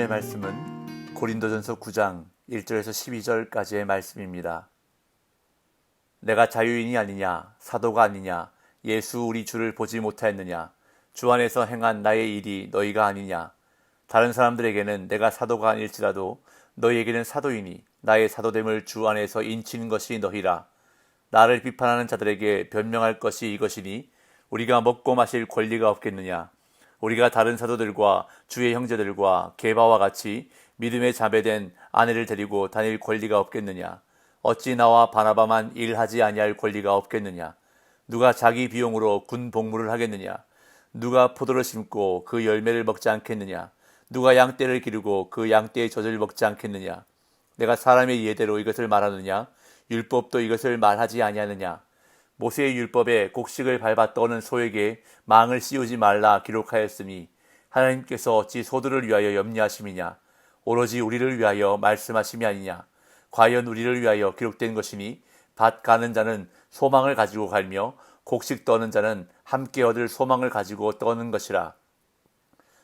오늘의 말씀은 고린도전서 9장 1절에서 12절까지의 말씀입니다. 내가 자유인이 아니냐, 사도가 아니냐, 예수 우리 주를 보지 못하였느냐, 주 안에서 행한 나의 일이 너희가 아니냐. 다른 사람들에게는 내가 사도가 아닐지라도 너희에게는 사도이니 나의 사도됨을 주 안에서 인치는 것이 너희라. 나를 비판하는 자들에게 변명할 것이 이것이니 우리가 먹고 마실 권리가 없겠느냐. 우리가 다른 사도들과 주의 형제들과 게바와 같이 믿음에 자배된 아내를 데리고 다닐 권리가 없겠느냐. 어찌 나와 바나바만 일하지 아니할 권리가 없겠느냐. 누가 자기 비용으로 군 복무를 하겠느냐. 누가 포도를 심고 그 열매를 먹지 않겠느냐. 누가 양떼를 기르고 그 양떼의 젖을 먹지 않겠느냐. 내가 사람의 예대로 이것을 말하느냐. 율법도 이것을 말하지 아니하느냐. 모세의 율법에 곡식을 밟아 떠는 소에게 망을 씌우지 말라 기록하였으니 하나님께서 어찌 소들을 위하여 염려하심이냐. 오로지 우리를 위하여 말씀하심이 아니냐. 과연 우리를 위하여 기록된 것이니 밭 가는 자는 소망을 가지고 갈며 곡식 떠는 자는 함께 얻을 소망을 가지고 떠는 것이라.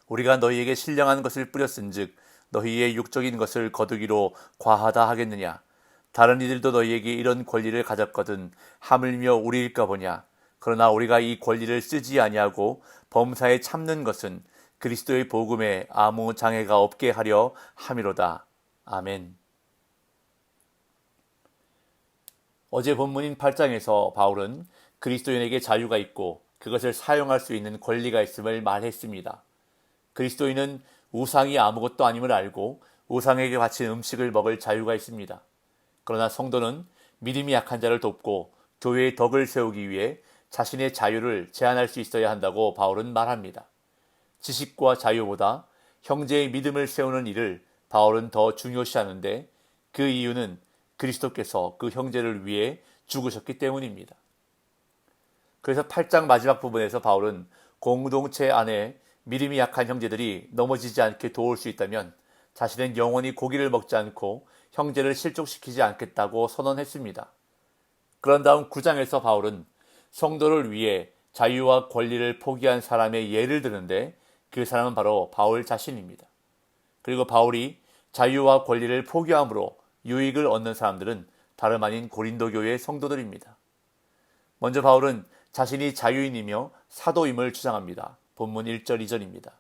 우리가 너희에게 신령한 것을 뿌렸은즉 너희의 육적인 것을 거두기로 과하다 하겠느냐. 다른 이들도 너희에게 이런 권리를 가졌거든 하물며 우리일까 보냐. 그러나 우리가 이 권리를 쓰지 아니하고 범사에 참는 것은 그리스도의 복음에 아무 장애가 없게 하려 함이로다. 아멘. 어제 본문인 8장에서 바울은 그리스도인에게 자유가 있고 그것을 사용할 수 있는 권리가 있음을 말했습니다. 그리스도인은 우상이 아무것도 아님을 알고 우상에게 바친 음식을 먹을 자유가 있습니다. 그러나 성도는 믿음이 약한 자를 돕고 교회의 덕을 세우기 위해 자신의 자유를 제한할 수 있어야 한다고 바울은 말합니다. 지식과 자유보다 형제의 믿음을 세우는 일을 바울은 더 중요시하는데 그 이유는 그리스도께서 그 형제를 위해 죽으셨기 때문입니다. 그래서 8장 마지막 부분에서 바울은 공동체 안에 믿음이 약한 형제들이 넘어지지 않게 도울 수 있다면 자신은 영원히 고기를 먹지 않고 형제를 실족시키지 않겠다고 선언했습니다. 그런 다음 9장에서 바울은 성도를 위해 자유와 권리를 포기한 사람의 예를 드는데 그 사람은 바로 바울 자신입니다. 그리고 바울이 자유와 권리를 포기함으로 유익을 얻는 사람들은 다름 아닌 고린도 교회의 성도들입니다. 먼저 바울은 자신이 자유인이며 사도임을 주장합니다. 본문 1절 2절입니다.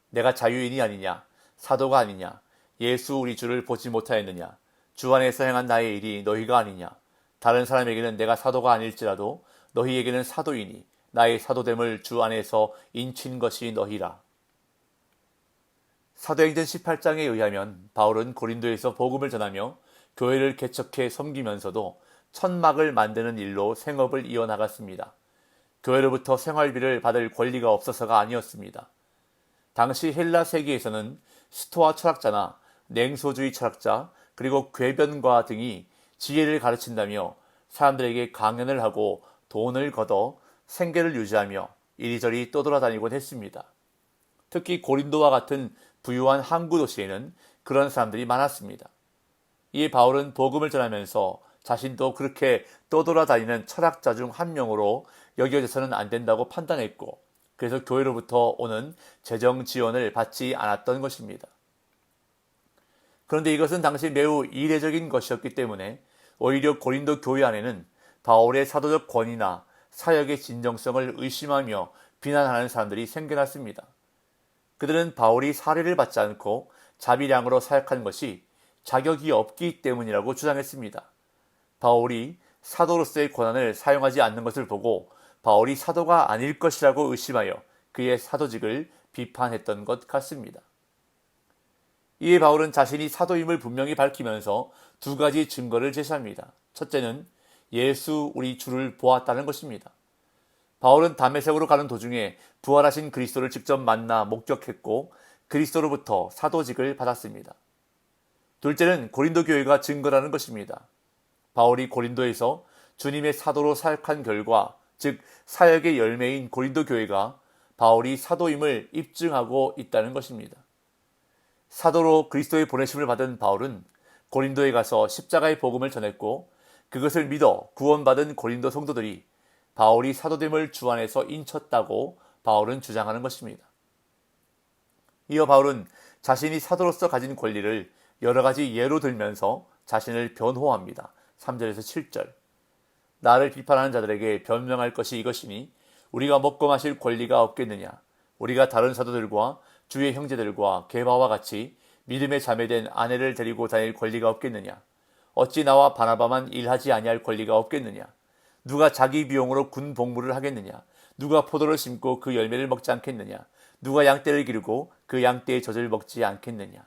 내가 자유인이 아니냐, 사도가 아니냐, 예수 우리 주를 보지 못하였느냐, 주 안에서 행한 나의 일이 너희가 아니냐. 다른 사람에게는 내가 사도가 아닐지라도 너희에게는 사도이니 나의 사도됨을 주 안에서 인친 것이 너희라. 사도행전 18장에 의하면 바울은 고린도에서 복음을 전하며 교회를 개척해 섬기면서도 천막을 만드는 일로 생업을 이어나갔습니다. 교회로부터 생활비를 받을 권리가 없어서가 아니었습니다. 당시 헬라 세계에서는 스토아 철학자나 냉소주의 철학자 그리고 궤변가 등이 지혜를 가르친다며 사람들에게 강연을 하고 돈을 걷어 생계를 유지하며 이리저리 떠돌아다니곤 했습니다. 특히 고린도와 같은 부유한 항구 도시에는 그런 사람들이 많았습니다. 이에 바울은 복음을 전하면서 자신도 그렇게 떠돌아다니는 철학자 중 한 명으로 여겨져서는 안 된다고 판단했고 그래서 교회로부터 오는 재정 지원을 받지 않았던 것입니다. 그런데 이것은 당시 매우 이례적인 것이었기 때문에 오히려 고린도 교회 안에는 바울의 사도적 권위나 사역의 진정성을 의심하며 비난하는 사람들이 생겨났습니다. 그들은 바울이 사례를 받지 않고 자비량으로 사역한 것이 자격이 없기 때문이라고 주장했습니다. 바울이 사도로서의 권한을 사용하지 않는 것을 보고 바울이 사도가 아닐 것이라고 의심하여 그의 사도직을 비판했던 것 같습니다. 이에 바울은 자신이 사도임을 분명히 밝히면서 두 가지 증거를 제시합니다. 첫째는 예수 우리 주를 보았다는 것입니다. 바울은 다메섹으로 가는 도중에 부활하신 그리스도를 직접 만나 목격했고 그리스도로부터 사도직을 받았습니다. 둘째는 고린도 교회가 증거라는 것입니다. 바울이 고린도에서 주님의 사도로 사역한 결과 즉 사역의 열매인 고린도 교회가 바울이 사도임을 입증하고 있다는 것입니다. 사도로 그리스도의 보내심을 받은 바울은 고린도에 가서 십자가의 복음을 전했고 그것을 믿어 구원받은 고린도 성도들이 바울이 사도됨을 주 안에서 인쳤다고 바울은 주장하는 것입니다. 이어 바울은 자신이 사도로서 가진 권리를 여러 가지 예로 들면서 자신을 변호합니다. 3절에서 7절. 나를 비판하는 자들에게 변명할 것이 이것이니 우리가 먹고 마실 권리가 없겠느냐. 우리가 다른 사도들과 주의 형제들과 게바와 같이 믿음에 자매된 아내를 데리고 다닐 권리가 없겠느냐. 어찌 나와 바나바만 일하지 아니할 권리가 없겠느냐. 누가 자기 비용으로 군 복무를 하겠느냐. 누가 포도를 심고 그 열매를 먹지 않겠느냐. 누가 양떼를 기르고 그 양떼의 젖을 먹지 않겠느냐.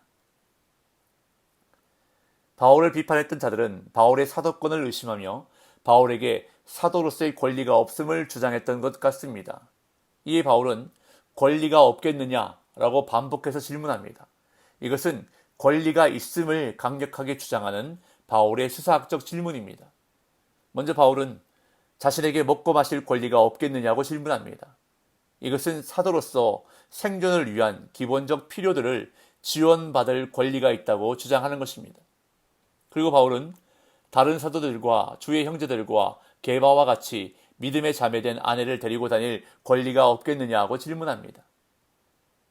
바울을 비판했던 자들은 바울의 사도권을 의심하며 바울에게 사도로서의 권리가 없음을 주장했던 것 같습니다. 이에 바울은 권리가 없겠느냐라고 반복해서 질문합니다. 이것은 권리가 있음을 강력하게 주장하는 바울의 수사학적 질문입니다. 먼저 바울은 자신에게 먹고 마실 권리가 없겠느냐고 질문합니다. 이것은 사도로서 생존을 위한 기본적 필요들을 지원받을 권리가 있다고 주장하는 것입니다. 그리고 바울은 다른 사도들과 주의 형제들과 게바와 같이 믿음에 자매된 아내를 데리고 다닐 권리가 없겠느냐고 질문합니다.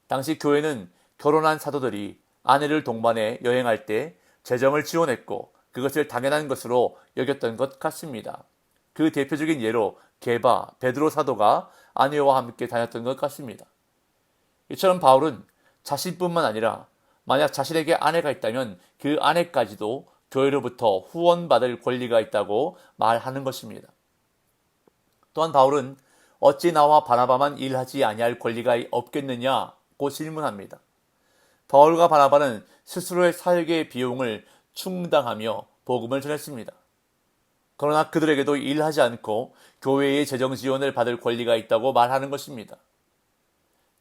당시 교회는 결혼한 사도들이 아내를 동반해 여행할 때 재정을 지원했고 그것을 당연한 것으로 여겼던 것 같습니다. 그 대표적인 예로 게바, 베드로 사도가 아내와 함께 다녔던 것 같습니다. 이처럼 바울은 자신뿐만 아니라 만약 자신에게 아내가 있다면 그 아내까지도 교회로부터 후원받을 권리가 있다고 말하는 것입니다. 또한 바울은 어찌 나와 바나바만 일하지 아니할 권리가 없겠느냐고 질문합니다. 바울과 바나바는 스스로의 사역의 비용을 충당하며 복음을 전했습니다. 그러나 그들에게도 일하지 않고 교회의 재정 지원을 받을 권리가 있다고 말하는 것입니다.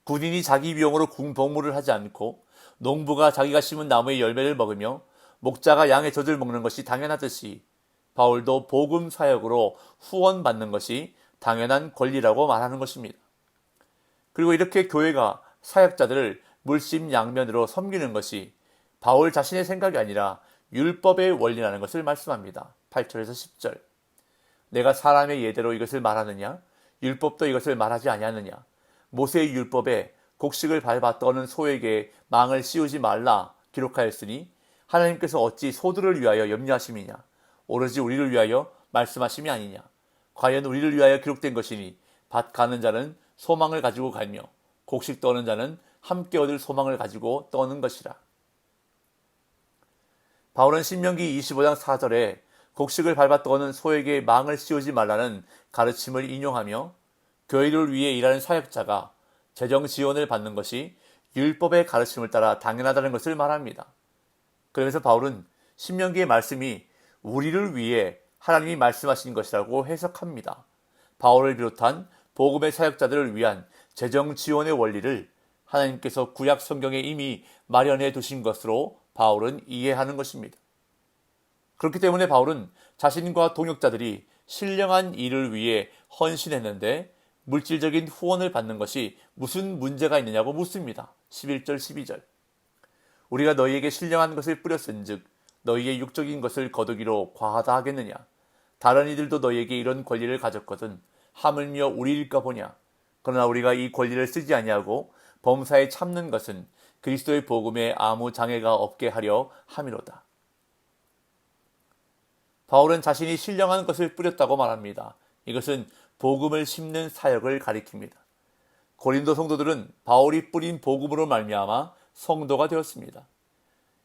군인이 자기 비용으로 군 복무를 하지 않고 농부가 자기가 심은 나무의 열매를 먹으며 목자가 양의 젖을 먹는 것이 당연하듯이 바울도 복음 사역으로 후원받는 것이 당연한 권리라고 말하는 것입니다. 그리고 이렇게 교회가 사역자들을 물심양면으로 섬기는 것이 바울 자신의 생각이 아니라 율법의 원리라는 것을 말씀합니다. 8절에서 10절. 내가 사람의 예대로 이것을 말하느냐? 율법도 이것을 말하지 아니하느냐? 모세의 율법에 곡식을 밟아 떠는 소에게 망을 씌우지 말라 기록하였으니 하나님께서 어찌 소들을 위하여 염려하심이냐? 오로지 우리를 위하여 말씀하심이 아니냐? 과연 우리를 위하여 기록된 것이니 밭 가는 자는 소망을 가지고 가며 곡식 떠는 자는 함께 얻을 소망을 가지고 떠는 것이라. 바울은 신명기 25장 4절에 곡식을 밟아 떠는 소에게 망을 씌우지 말라는 가르침을 인용하며 교회를 위해 일하는 사역자가 재정 지원을 받는 것이 율법의 가르침을 따라 당연하다는 것을 말합니다. 그러면서 바울은 신명기의 말씀이 우리를 위해 하나님이 말씀하신 것이라고 해석합니다. 바울을 비롯한 복음의 사역자들을 위한 재정 지원의 원리를 하나님께서 구약 성경에 이미 마련해 두신 것으로 바울은 이해하는 것입니다. 그렇기 때문에 바울은 자신과 동역자들이 신령한 일을 위해 헌신했는데 물질적인 후원을 받는 것이 무슨 문제가 있느냐고 묻습니다. 11절 12절. 우리가 너희에게 신령한 것을 뿌렸은즉 너희의 육적인 것을 거두기로 과하다 하겠느냐. 다른 이들도 너희에게 이런 권리를 가졌거든 하물며 우리일까 보냐. 그러나 우리가 이 권리를 쓰지 아니하고 범사에 참는 것은 그리스도의 복음에 아무 장애가 없게 하려 함이로다. 바울은 자신이 신령한 것을 뿌렸다고 말합니다. 이것은 복음을 심는 사역을 가리킵니다. 고린도 성도들은 바울이 뿌린 복음으로 말미암아 성도가 되었습니다.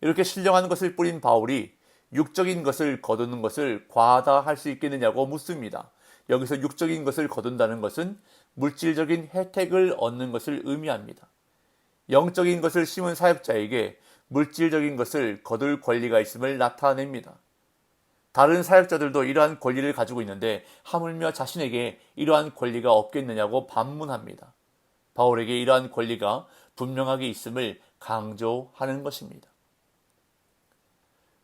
이렇게 신령한 것을 뿌린 바울이 육적인 것을 거두는 것을 과하다 할 수 있겠느냐고 묻습니다. 여기서 육적인 것을 거둔다는 것은 물질적인 혜택을 얻는 것을 의미합니다. 영적인 것을 심은 사역자에게 물질적인 것을 거둘 권리가 있음을 나타냅니다. 다른 사역자들도 이러한 권리를 가지고 있는데 하물며 자신에게 이러한 권리가 없겠느냐고 반문합니다. 바울에게 이러한 권리가 분명하게 있음을 강조하는 것입니다.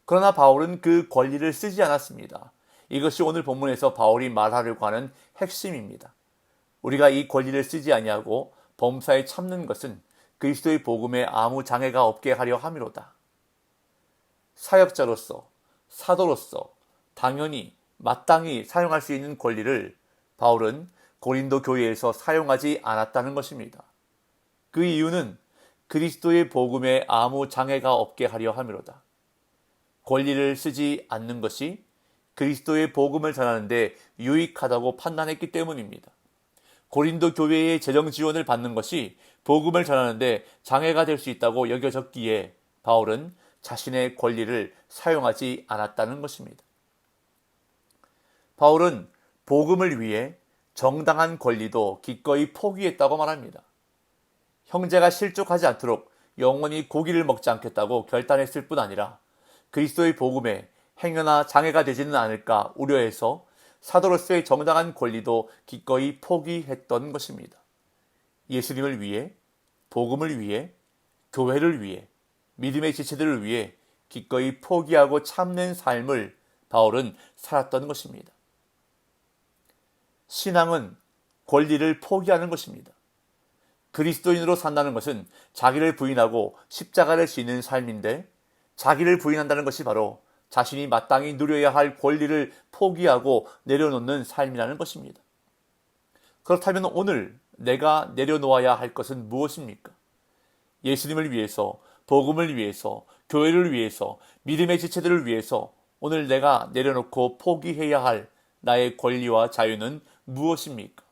그러나 바울은 그 권리를 쓰지 않았습니다. 이것이 오늘 본문에서 바울이 말하려고 하는 핵심입니다. 우리가 이 권리를 쓰지 아니하고 범사에 참는 것은 그리스도의 복음에 아무 장애가 없게 하려 함이로다. 사역자로서, 사도로서 당연히 마땅히 사용할 수 있는 권리를 바울은 고린도 교회에서 사용하지 않았다는 것입니다. 그 이유는 그리스도의 복음에 아무 장애가 없게 하려 함이로다. 권리를 쓰지 않는 것이 그리스도의 복음을 전하는데 유익하다고 판단했기 때문입니다. 고린도 교회의 재정 지원을 받는 것이 복음을 전하는데 장애가 될 수 있다고 여겨졌기에 바울은 자신의 권리를 사용하지 않았다는 것입니다. 바울은 복음을 위해 정당한 권리도 기꺼이 포기했다고 말합니다. 형제가 실족하지 않도록 영원히 고기를 먹지 않겠다고 결단했을 뿐 아니라 그리스도의 복음에 행여나 장애가 되지는 않을까 우려해서 사도로서의 정당한 권리도 기꺼이 포기했던 것입니다. 예수님을 위해, 복음을 위해, 교회를 위해, 믿음의 지체들을 위해 기꺼이 포기하고 참는 삶을 바울은 살았던 것입니다. 신앙은 권리를 포기하는 것입니다. 그리스도인으로 산다는 것은 자기를 부인하고 십자가를 지는 삶인데, 자기를 부인한다는 것이 바로 자신이 마땅히 누려야 할 권리를 포기하고 내려놓는 삶이라는 것입니다. 그렇다면 오늘 내가 내려놓아야 할 것은 무엇입니까? 예수님을 위해서, 복음을 위해서, 교회를 위해서, 믿음의 지체들을 위해서 오늘 내가 내려놓고 포기해야 할 나의 권리와 자유는 무엇입니까?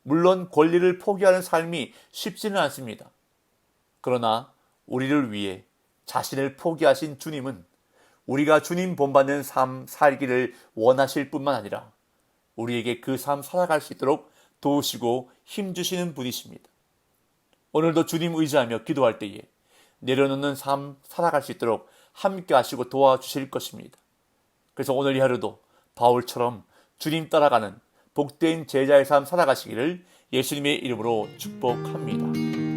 물론 권리를 포기하는 삶이 쉽지는 않습니다. 그러나 우리를 위해 자신을 포기하신 주님은 우리가 주님 본받는 삶 살기를 원하실 뿐만 아니라 우리에게 그 삶 살아갈 수 있도록 도우시고 힘주시는 분이십니다. 오늘도 주님 의지하며 기도할 때에 내려놓는 삶 살아갈 수 있도록 함께 하시고 도와주실 것입니다. 그래서 오늘 이 하루도 바울처럼 주님 따라가는 복된 제자의 삶 살아가시기를 예수님의 이름으로 축복합니다.